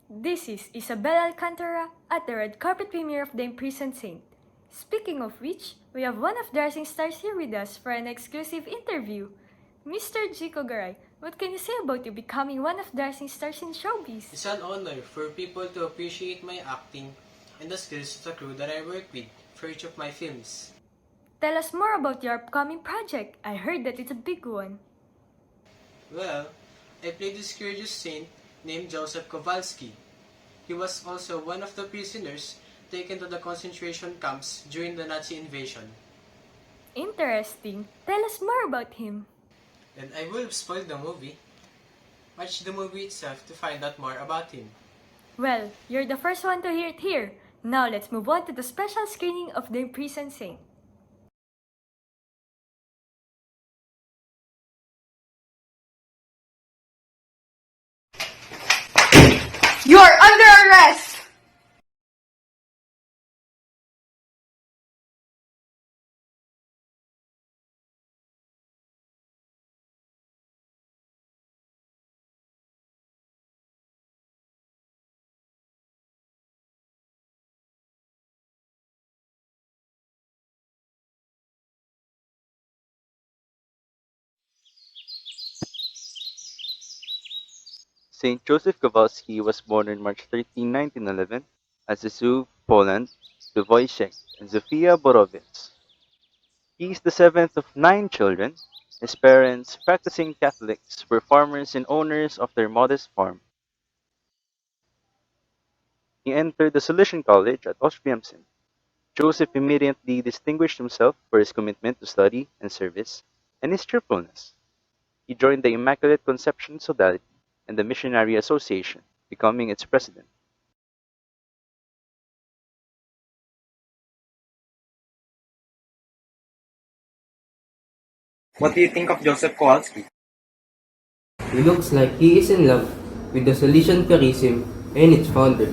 This is Isabel Alcantara at the red carpet premiere of The Imprisoned Saint. Speaking of which, we have one of the rising stars here with us for an exclusive interview. Mr. Jico Garay, what can you say about you becoming one of the rising stars in showbiz? It's an honor for people to appreciate my acting and the skills of the crew that I work with for each of my films. Tell us more about your upcoming project. I heard that it's a big one. Well, I played this courageous saint named Joseph Kowalski. He was also one of the prisoners taken to the concentration camps during the Nazi invasion. Interesting. Tell us more about him. And I will spoil the movie. Watch the movie itself to find out more about him. Well, you're the first one to hear it here. Now let's move on to the special screening of The Imprisoned Saint. You are under arrest! Saint Joseph Kowalski was born on March 13, 1911, at Rzeszów, Poland, to Wojciech and Zofia Borowiec. He is the seventh of nine children. His parents, practicing Catholics, were farmers and owners of their modest farm. He entered the Salesian College at Oświęcim. Joseph immediately distinguished himself for his commitment to study and service and his cheerfulness. He joined the Immaculate Conception Sodality and the Missionary Association, becoming its president. What do you think of Joseph Kowalski? He looks like he is in love with the Salesian charism and its founder.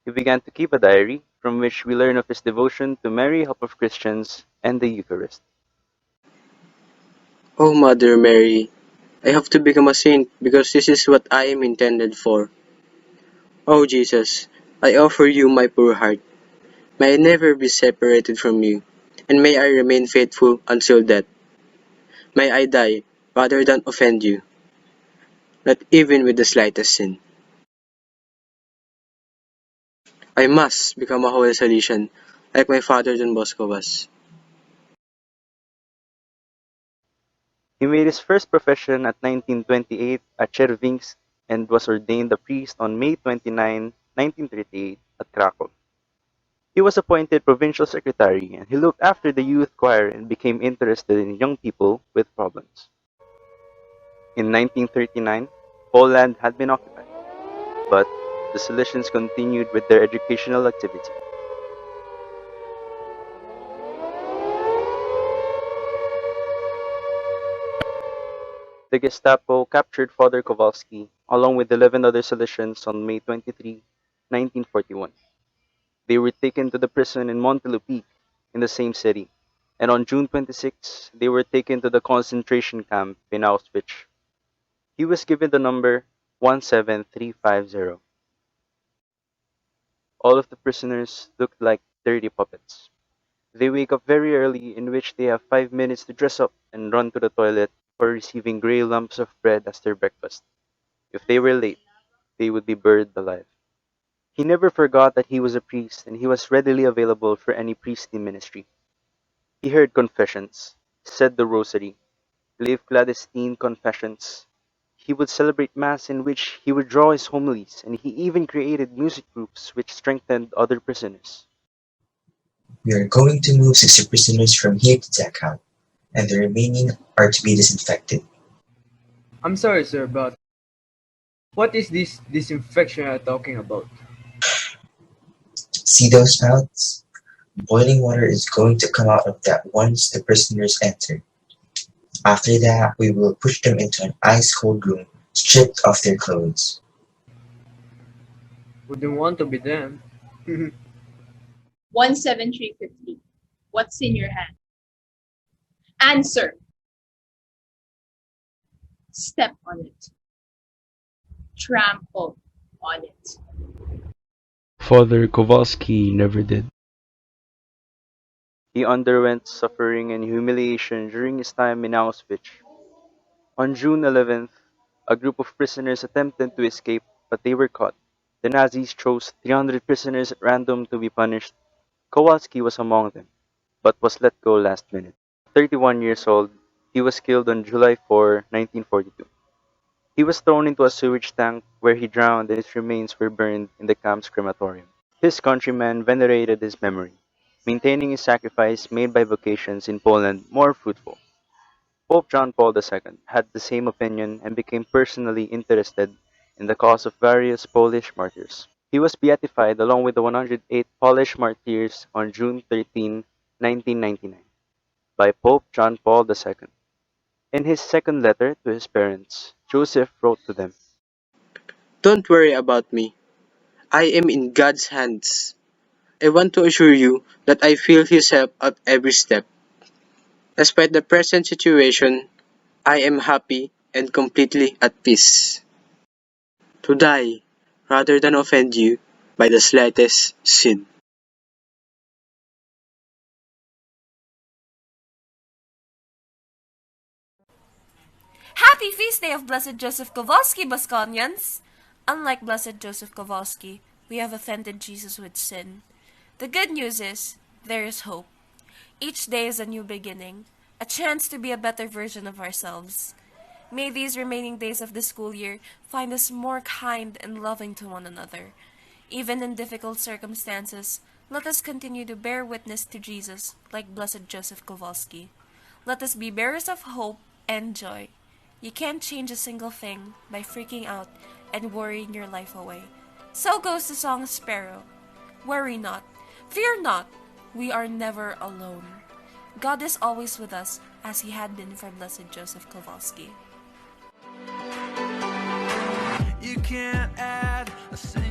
He began to keep a diary from which we learn of his devotion to Mary, Help of Christians, and the Eucharist. Oh Mother Mary, I have to become a saint because this is what I am intended for. Oh Jesus, I offer you my poor heart. May I never be separated from you, and may I remain faithful until death. May I die rather than offend you, not even with the slightest sin. I must become a holy Salesian like my father Don Bosco was. He made his first profession at 1928 at Czerwinsk and was ordained a priest on May 29, 1938 at Krakow. He was appointed provincial secretary and he looked after the youth choir and became interested in young people with problems. In 1939, Poland had been occupied, but the Salesians continued with their educational activity. The Gestapo captured Father Kowalski along with 11 other Salesians on May 23, 1941. They were taken to the prison in Montelupik in the same city, and on June 26, they were taken to the concentration camp in Auschwitz. He was given the number 17350. All of the prisoners looked like dirty puppets. They wake up very early, in which they have 5 minutes to dress up and run to the toilet before receiving gray lumps of bread as their breakfast. If they were late, they would be burned alive. He never forgot that he was a priest and he was readily available for any priestly ministry. He heard confessions, said the rosary, gave clandestine confessions. He would celebrate Mass in which he would draw his homilies, and he even created music groups which strengthened other prisoners. We are going to move 60 prisoners from here to Dachau, and the remaining are to be disinfected. I'm sorry, sir, but what is this disinfection you're talking about? See those mouths? Boiling water is going to come out of that once the prisoners enter. After that, we will push them into an ice-cold room, stripped of their clothes. Wouldn't want to be them. 17350. What's in your hand? Answer. Step on it. trample on it. Father Kowalski never did. He underwent suffering and humiliation during his time in Auschwitz. On June 11th, a group of prisoners attempted to escape, but they were caught. The Nazis chose 300 prisoners at random to be punished. Kowalski was among them, but was let go last minute. 31 years old, he was killed on July 4, 1942. He was thrown into a sewage tank where he drowned and his remains were burned in the camp's crematorium. His countrymen venerated his memory, maintaining his sacrifice made by vocations in Poland more fruitful. Pope John Paul II had the same opinion and became personally interested in the cause of various Polish martyrs. He was beatified along with the 108 Polish martyrs on June 13, 1999, by Pope John Paul II. In his second letter to his parents, Joseph wrote to them, Don't worry about me. I am in God's hands. I want to assure you that I feel His help at every step. Despite the present situation, I am happy and completely at peace. To die rather than offend you by the slightest sin. Happy feast day of Blessed Joseph Kowalski, Bosconians! Unlike Blessed Joseph Kowalski, we have offended Jesus with sin. The good news is, there is hope. Each day is a new beginning, a chance to be a better version of ourselves. May these remaining days of the school year find us more kind and loving to one another. Even in difficult circumstances, let us continue to bear witness to Jesus like Blessed Joseph Kowalski. Let us be bearers of hope and joy. You can't change a single thing by freaking out and worrying your life away. So goes the song Sparrow. Worry not, fear not, we are never alone. God is always with us as He had been for Blessed Joseph Kowalski. You can't add a single